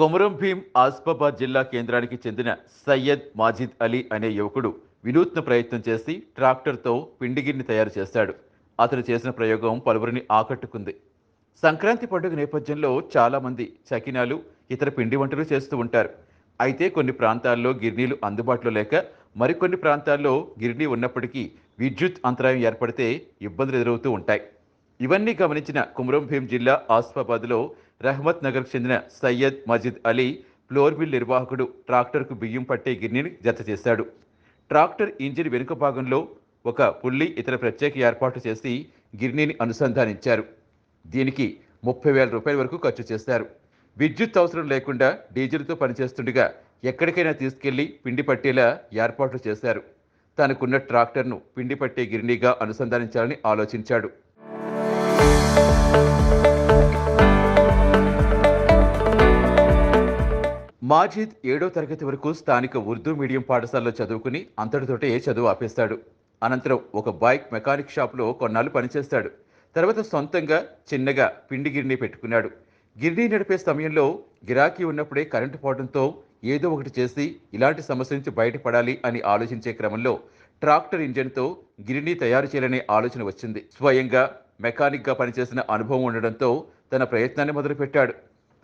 కొమరం భీం ఆసిఫాబాద్ జిల్లా కేంద్రానికి చెందిన సయ్యద్ మాజిద్ అలీ అనే యువకుడు వినూత్న ప్రయత్నం చేసి ట్రాక్టర్తో పిండిగిరిని తయారు చేశాడు. అతను చేసిన ప్రయోగం పలువురిని ఆకట్టుకుంది. సంక్రాంతి పండుగ నేపథ్యంలో చాలామంది చకినాలు, ఇతర పిండి వంటలు చేస్తూ ఉంటారు. అయితే కొన్ని ప్రాంతాల్లో గిర్నీలు అందుబాటులో లేక, మరికొన్ని ప్రాంతాల్లో గిర్నీ ఉన్నప్పటికీ విద్యుత్ అంతరాయం ఏర్పడితే ఇబ్బందులు ఎదురవుతూ ఉంటాయి. ఇవన్నీ గమనించిన కొమరం భీం జిల్లా ఆసిఫాబాద్లో రహమత్ నగర్కు చెందిన సయ్యద్ మజిద్ అలీ ఫ్లోర్ మిల్ నిర్వాహకుడు ట్రాక్టర్కు బియ్యం పట్టే గిర్నీని జత చేశాడు. ట్రాక్టర్ ఇంజిన్ వెనుక భాగంలో ఒక పుల్లి, ఇతర ప్రత్యేక ఏర్పాటు చేసి గిర్నీని అనుసంధానించారు. దీనికి 30,000 రూపాయల వరకు ఖర్చు చేశారు. విద్యుత్ అవసరం లేకుండా డీజిల్తో పనిచేస్తుండగా ఎక్కడికైనా తీసుకెళ్లి పిండి పట్టేలా ఏర్పాట్లు చేశారు. తనకున్న ట్రాక్టర్ను పిండి పట్టే గిర్నీగా అనుసంధానించాలని ఆలోచించాడు. మాజిద్ 7వ తరగతి వరకు స్థానిక ఉర్దూ మీడియం పాఠశాలలో చదువుకుని అంతటితోటే చదువు ఆపేస్తాడు. అనంతరం ఒక బైక్ మెకానిక్ షాప్లో కొన్నాళ్ళు పనిచేస్తాడు. తర్వాత సొంతంగా చిన్నగా పిండి గిర్నీ పెట్టుకున్నాడు. గిర్నీ నడిపే సమయంలో గిరాకీ ఉన్నప్పుడే కరెంటు పోవడంతో ఏదో ఒకటి చేసి ఇలాంటి సమస్య నుంచి బయటపడాలి అని ఆలోచించే క్రమంలో ట్రాక్టర్ ఇంజన్తో గిర్నీ తయారు చేయాలనే ఆలోచన వచ్చింది. స్వయంగా మెకానిక్గా పనిచేసిన అనుభవం ఉండడంతో తన ప్రయత్నాన్ని మొదలుపెట్టాడు.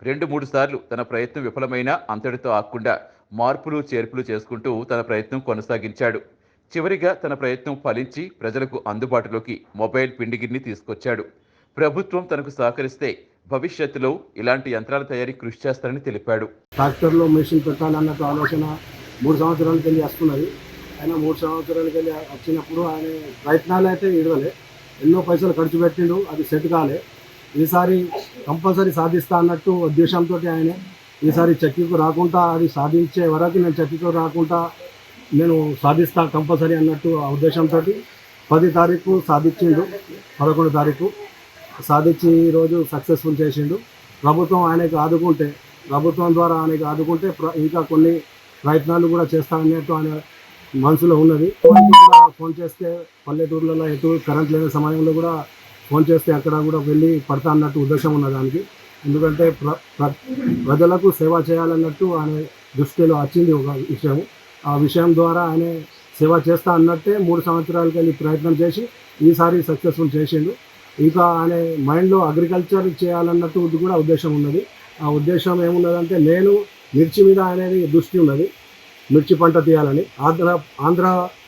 2-3 సార్లు తన ప్రయత్నం విఫలమైనా అంతటితో ఆగకుండా మార్పులు చేర్పులు చేసుకుంటూ తన ప్రయత్నం కొనసాగించాడు. చివరిగా తన ప్రయత్నం ఫలించి ప్రజలకు అందుబాటులోకి మొబైల్ పిండి గిర్నీ తీసుకొచ్చాడు. ప్రభుత్వం తనకు సహకరిస్తే భవిష్యత్తులో ఇలాంటి యంత్రాల తయారీ కృషి చేస్తారని తెలిపాడు. ట్రాక్టర్లో మెషిన్ పెట్టాలన్నట్టు ఆలోచన 3 సంవత్సరాలకి వెళ్ళి వస్తున్నది. ఆయన 3 సంవత్సరాలకి వెళ్ళి వచ్చినప్పుడు ఆయన ప్రయత్నాలు అయితే ఇడవలే, ఎన్నో పైసలు ఖర్చు పెట్టిండు, అది సెట్ కాలే. ఈసారి కంపల్సరీ సాధిస్తా అన్నట్టు ఉద్దేశంతో ఆయన ఈసారి చక్కికు రాకుండా, అది సాధించే వరకు నేను చక్కికు రాకుండా నేను సాధిస్తా కంపల్సరీ అన్నట్టు ఆ ఉద్దేశంతో 10 తారీఖు సాధించిండు, 11 తారీఖు సాధించి ఈరోజు సక్సెస్ఫుల్ చేసిండు. ప్రభుత్వం ద్వారా ఆయనకు ఆదుకుంటే ఇంకా కొన్ని ప్రయత్నాలు కూడా చేస్తానన్నట్టు ఆయన మనసులో ఉన్నది. ఫోన్ చేస్తే పల్లెటూర్లలో ఎటు కరెంట్ లేని సమయంలో కూడా ఫోన్ చేస్తే అక్కడ కూడా వెళ్ళి పడతా అన్నట్టు ఉద్దేశం ఉన్నది దానికి. ఎందుకంటే ప్రజలకు సేవ చేయాలన్నట్టు ఆయన దృష్టిలో వచ్చింది ఒక విషయం. ఆ విషయం ద్వారా ఆయన సేవ చేస్తా అన్నట్టే 3 సంవత్సరాలకి వెళ్ళి ప్రయత్నం చేసి ఈసారి సక్సెస్ఫుల్ చేసిండు. ఇంకా ఆయన మైండ్లో అగ్రికల్చర్ చేయాలన్నట్టు కూడా ఉద్దేశం ఉన్నది. ఆ ఉద్దేశం ఏమున్నదంటే, నేను మిర్చి మీద అనేది దృష్టి ఉన్నది, మిర్చి పంట తీయాలని. ఆంధ్ర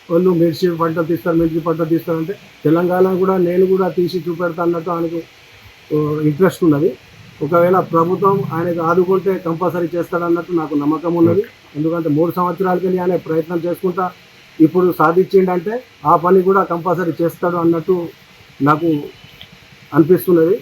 వాళ్ళు మిర్చి పంట తీస్తారంటే తెలంగాణ కూడా నేను కూడా తీసి చూపెడతా అన్నట్టు ఆయనకు ఇంట్రెస్ట్ ఉన్నది. ఒకవేళ ప్రభుత్వం ఆయనకు ఆదుకుంటే కంపల్సరీ చేస్తాడన్నట్టు నాకు నమ్మకం ఉన్నది. ఎందుకంటే 3 సంవత్సరాలకి ఆయన ప్రయత్నం చేసుకుంటా ఇప్పుడు సాధించిండంటే ఆ పని కూడా కంపల్సరీ చేస్తాడు అన్నట్టు నాకు అనిపిస్తున్నది.